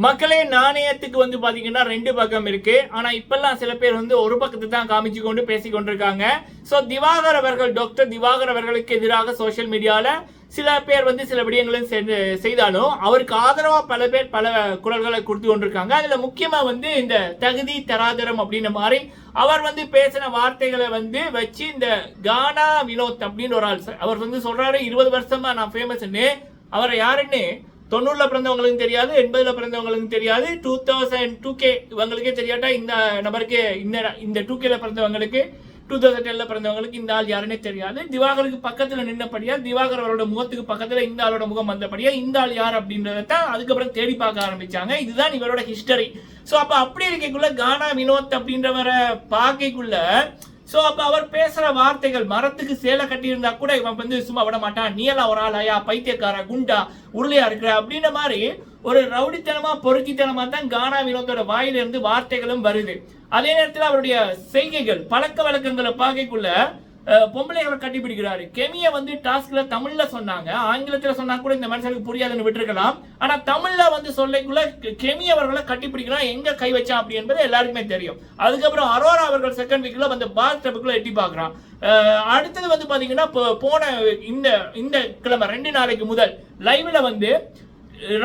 மக்களே, நாணயத்துக்கு வந்து பாத்தீங்கன்னா ரெண்டு பக்கம் இருக்கு. ஆனா இப்பெல்லாம் சில பேர் வந்து ஒரு பக்கத்தை தான் காமிச்சு கொண்டு பேசிக் கொண்டிருக்காங்க. சோ திவாகர் அவர்கள், டாக்டர் திவாகர் அவர்களுக்கு எதிராக சோசியல் மீடியால சில பேர் வந்து சில விடயங்களும் செய்தாலும் அவருக்கு ஆதரவா பல பேர் பல குரல்களை கொடுத்து கொண்டிருக்காங்க. அதுல முக்கியமா வந்து இந்த தகுதி தராதரம் அப்படின்ற மாதிரி அவர் வந்து பேசின வார்த்தைகளை வந்து வச்சு இந்த கானா வினோத் அப்படின்னு ஒரு ஆள் அவர் வந்து சொல்றாரு, 20 வருஷமா நான் ஃபேமஸ்ன்னு. அவரை யாருன்னு 90ல பிறந்தவங்களுக்கும் தெரியாது, 80ல பிறந்தவங்களுக்கும் தெரியாது, 2002K இவங்களுக்கே தெரியாட்டா இந்த நபருக்கு இந்த 2Kல பிறந்தவங்களுக்கு 2010ல பிறந்தவங்களுக்கு இந்த ஆள் யாருன்னே தெரியாது. திவாகருக்கு பக்கத்துல நின்னபடியா, திவாகர் அவரோட முகத்துக்கு பக்கத்துல இந்த ஆளோட முகம் வந்தபடியா இந்த ஆள் யார் அப்படின்றதான் அதுக்கப்புறம் தேடி பார்க்க ஆரம்பிச்சாங்க. இதுதான் இவரோட ஹிஸ்டரி. சோ அப்ப அப்படி இருக்கக்குள்ள கானா வினோத் அப்படின்றவரை பார்க்கக்குள்ள சோ அப்ப அவர் பேசுற வார்த்தைகள், மரத்துக்கு சேலை கட்டி இருந்தா கூட இவன் வந்து சும்மா விட மாட்டான், நீ எல்லாம் ஒரு ஆளாயா, பைத்தியக்கார, குண்டா, உருளையா இருக்கிற அப்படின்ற மாதிரி ஒரு ரவுடித்தனமா பொறுக்கித்தனமா தான் கானா வினோத்தோட வாயிலிருந்து வார்த்தைகளும் வருது. அதே நேரத்தில் அவருடைய செய்கைகள், பழக்க வழக்கங்களை பார்க்கக்குள்ள பொம்பளைகளை கட்டிப்பிடிக்கிறாரு. கெமிய வந்து டாஸ்க்ல தமிழ்ல சொன்னாங்க, ஆங்கிலத்துல சொன்னா கூட இந்த மனுஷனுக்கு புரியாதுன்னு விட்டுருக்கலாம். ஆனா தமிழ்ல வந்து சொல்லிக்குள்ள கெமி அவர்களை கட்டிப்பிடிக்கிறான், எங்க கை வச்சான் அப்படி என்பது எல்லாருக்குமே தெரியும். அதுக்கப்புறம் அரோரா அவர்கள் செகண்ட் வீக்ல வந்து பாத் டப்புக்குள்ள எட்டி பாக்குறான். அடுத்தது வந்து பாத்தீங்கன்னா போன இந்த கிழமை 2 நாளைக்கு முதல் லைவ்ல வந்து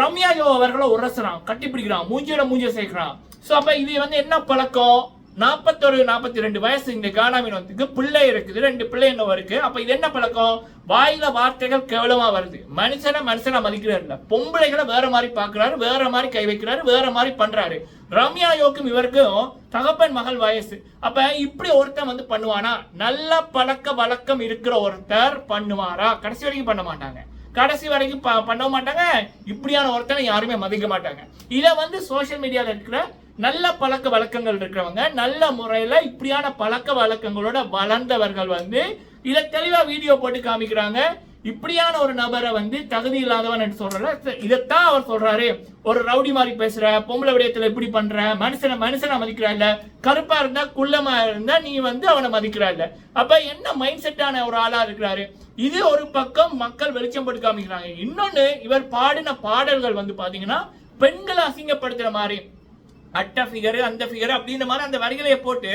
ரம்யா யோ அவர்களை உரசுறான், கட்டிப்பிடிக்கிறான், மூஞ்சிய சேர்க்கிறான். சோ அப்ப இது வந்து என்ன பழக்கம்? 41-42 வயசு இந்த கானா வினோத்துக்கு, பிள்ளை இருக்குது, 2 பிள்ளை என்ன இருக்கு. அப்ப இது என்ன பழக்கம்? வாயில வார்த்தைகள் கேவலமா வருது. மனுஷனை மதிக்கிறாரு, பொம்பளைகளை வேற மாதிரி பாக்குறாரு, வேற மாதிரி கை வைக்கிறாரு, வேற மாதிரி பண்றாரு. ரம்யா யோக்கும் இவருக்கும் தகப்பன் மகள் வயசு. அப்ப இப்படி ஒருத்தன் வந்து பண்ணுவானா? நல்ல பழக்க வழக்கம் இருக்கிற ஒருத்தர் பண்ணுவாரா? கடைசி வரைக்கும் பண்ண மாட்டாங்க. கடைசி வரைக்கும் பண்ண மாட்டாங்க. இப்படியான ஒருத்தனை யாருமே மதிக்க மாட்டாங்க. இத வந்து சோசியல் மீடியால இருக்கிற நல்ல பழக்க வழக்கங்கள் இருக்கிறவங்க, நல்ல முறையில இப்படியான பழக்க வழக்கங்களோட வளர்ந்தவர்கள் வந்து இதை தெளிவா வீடியோ போட்டு காமிக்கிறாங்க. இப்படியான ஒரு நபரை வந்து தகுதி இல்லாதவன் சொல்ற, இதைத்தான் அவர் சொல்றாரு. ஒரு ரவுடி மாதிரி பேசுற, பொம்பளை விடயத்துல இப்படி பண்ற, மனுஷனை மதிக்கிறா இல்ல, கருப்பா இருந்தா குள்ளமா இருந்தா நீ வந்து அவனை மதிக்கிறா இல்ல. அப்ப என்ன மைண்ட் செட்டான ஒரு ஆளா இருக்கிறாரு. இது ஒரு பக்கம் மக்கள் வெளிச்சம் போட்டு காமிக்கிறாங்க. இன்னொன்னு, இவர் பாடின பாடல்கள் வந்து பாத்தீங்கன்னா பெண்களை அசிங்கப்படுத்துற மாதிரி, அட்ட ஃபிகர் அந்த ஃபிகர் அப்படின்ற மாதிரி அந்த வரிகளையை போட்டு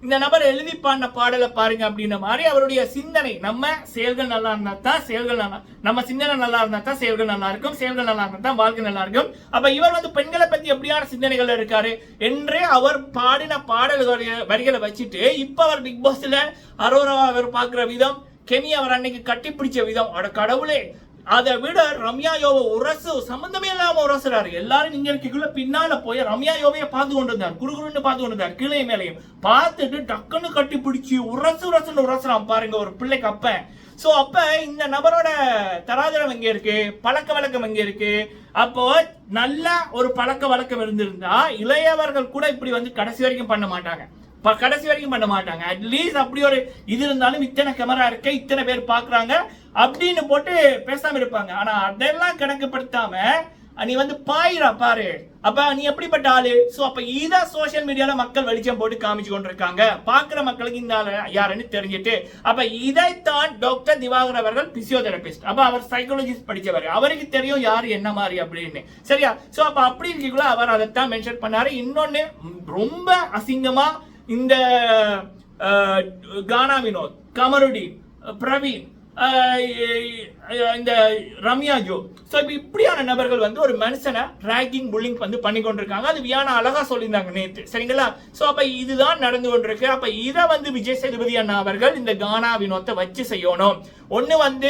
இந்த நபர் எழுதி பாடின பாடலை பாருங்க அப்படின்ற மாதிரி அவருடைய சிந்தனை. நம்ம செயல்கள் நல்லா இருந்தா தான் செயல்கள் நல்லா, நம்ம சிந்தனை நல்லா இருந்தா தான் செயல்கள் நல்லா இருக்கும், செயல்கள் நல்லா இருந்தா தான் வாழ்க்கை நல்லா இருக்கும். அப்ப இவர் வந்து பெண்களை பத்தி எப்படியான சிந்தனைகள் இருக்காரு என்று அவர் பாடின பாடல் வரிகளை வச்சுட்டு இப்ப அவர் பிக் பாஸ்ல அரோரா அவர் பாக்குற விதம், கெமி அவர் அன்னைக்கு கட்டி பிடிச்ச விதம், அட கடவுளே, அதை விட ரம்யா யோவை உரசு சம்பந்தமே இல்லாம உரசுறாரு. எல்லாரும் நீங்க இருக்கக்குள்ள பின்னால போய் ரம்யா யோவைய பார்த்து கொண்டு இருந்தார், குறுகுறுன்னு பார்த்து கொண்டு இருந்தார், கீழே மேலையும் பார்த்துட்டு டக்குன்னு கட்டி பிடிச்சி உரசுன்னு உரசுறான் பாருங்க ஒரு பிள்ளைக்கு அப்ப. சோ அப்ப இந்த நபரோட தராதரம் எங்க இருக்கு? பழக்க வழக்கம் எங்க இருக்கு? அப்போ நல்ல ஒரு பழக்க வழக்கம் இருந்திருந்தா இளையவர்கள் கூட இப்படி வந்து கடைசி வரைக்கும் பண்ண மாட்டாங்க. அட்லீஸ்ட் அப்படி ஒரு இது இருந்தாலும் இத்தனை கேமரா இருக்க, இத்தனை பேர் பாக்குறாங்க அப்படின்னு போட்டு பேசாம இருப்பாங்க. ஆனா அதெல்லாம் கணக்குப்படுத்தாம நீ வந்து பாயிரா பாரு, அப்ப நீ எப்படிப்பட்ட ஆளு? சோ அப்ப இத சோசியல் மீடியால மக்கள் வெளிச்சம் போட்டு காமிச்சு கொண்டிருக்காங்க. பாக்குற மக்களுக்கு இந்த ஆளு யாருன்னு தெரிஞ்சிட்டு, அப்ப இதைத்தான் டாக்டர் திவாகர் அவர்கள் பிசியோதெரபிஸ்ட், அப்ப அவர் சைக்காலஜிஸ்ட் படிச்சவர், அவருக்கு தெரியும் யாரு என்ன மாதிரி அப்படின்னு, சரியா? சோ அப்ப அப்படி இருக்கக்குள்ள அவர் அதைத்தான் மென்ஷன் பண்ணாரு. இன்னொன்னு, ரொம்ப அசிங்கமா இந்த கானா வினோத், கமருடீன், பிரவீன், இந்த ரம்யா ஜோ, சோ இப்படியான நபர்கள் வந்து ஒரு மனுஷனை ராகிங் புல்லிங் வந்து பண்ணி கொண்டிருக்காங்க. அது வியானா அழகா சொல்லியிருந்தாங்க நேற்று, சரிங்களா? சோ அப்ப இதுதான் நடந்து கொண்டிருக்கு. அப்ப இதை வந்து விஜய் சேதுபதி அண்ணா அவர்கள் இந்த கானா வினோத்தை வச்சு செய்யணும். ஒண்ணு வந்து,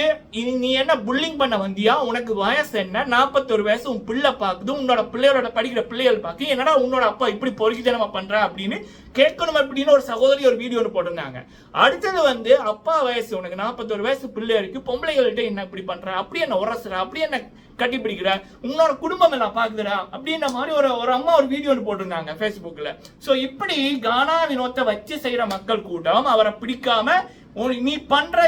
நீ என்ன புல்லிங் பண்ண வந்தியா? உனக்கு வயசு என்ன? 41 வயசு, உன் பிள்ளை பாக்குது, உன்னோட பிள்ளையோட படிக்கிற பிள்ளைகள் பாக்கு, என்னடா உன்னோட அப்பா இப்படி பொறுக்கித்தனமா பண்ற அப்படின்னு கேட்கணும் அப்படின்னு ஒரு சகோதரி ஒரு வீடியோ போட்டிருந்தாங்க. அடுத்தது வந்து, அப்பா வயசு உனக்கு 41 வயசு பிள்ளை இருக்கு, பொம்பளைகள்கிட்ட என்ன இப்படி பண்ற, அப்படி என்ன உரசுற, அப்படி என்ன கட்டி பிடிக்கிற, உங்களோட குடும்பம் எல்லாம் பாக்குதுடா அப்படின்ற மாதிரி ஒரு அம்மா ஒரு வீடியோ போட்டிருந்தாங்க Facebookல. சோ இப்படி கானா வினோத்தை வச்சு செய்யற மக்கள் கூட்டம் அவரை பிடிக்காம நீ பண்ற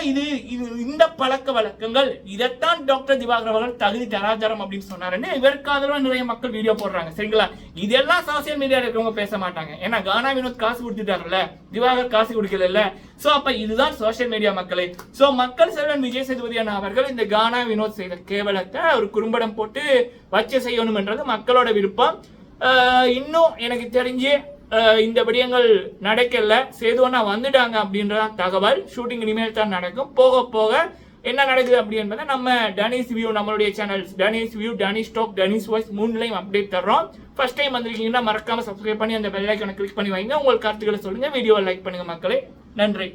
இந்த பழக்க வழக்கங்கள் இதைத்தான் டாக்டர் திவாகர் அவர்கள் தகுதி தராதரம் அப்படின்னு சொன்னாருன்னு இவருக்கு ஆதரவா நிறைய மக்கள் வீடியோ போடுறாங்க. சரிங்களா? இதெல்லாம் சோசியல் மீடியால இருக்கவங்க பேச மாட்டாங்க. ஏன்னா கானா வினோத் காசு கொடுத்துட்டாருல்ல, திவாகர் காசு கொடுக்கல. சோ அப்ப இதுதான் சோசியல் மீடியா மக்களே. சோ மக்கள் செல்வன் விஜய் சேதுபதி அவர்கள் இந்த கானா வினோத் செய்த கேவலத்தை ஒரு குறும்படம் போட்டு வச்சு செய்யணும் என்றது மக்களோட விருப்பம். இன்னும் எனக்கு தெரிஞ்சு இந்த விடயங்கள் நடக்கல, சேதுவனா வந்துட்டாங்க அப்படின்றதான் தகவல். ஷூட்டிங் இனிமேல் தான் நடக்கும். போக போக என்ன நடக்குது அப்படின்றத நம்ம டனிஸ் வியூ, நம்மளுடைய சேனல்ஸ் டனிஸ் வியூ, டனிஸ் டாக், டனிஸ் வாய்ஸ் 3லையும் அப்டேட் தர்றோம். ஃபர்ஸ்ட் டைம் வந்திருக்கீங்கன்னா மறக்காம சப்ஸ்கிரைப் பண்ணி அந்த பெல் ஐகானை கிளிக் பண்ணி வைங்க. உங்கள் கருத்துக்களை சொல்லுங்க, வீடியோவை லைக் பண்ணுங்க மக்களே. நன்றி.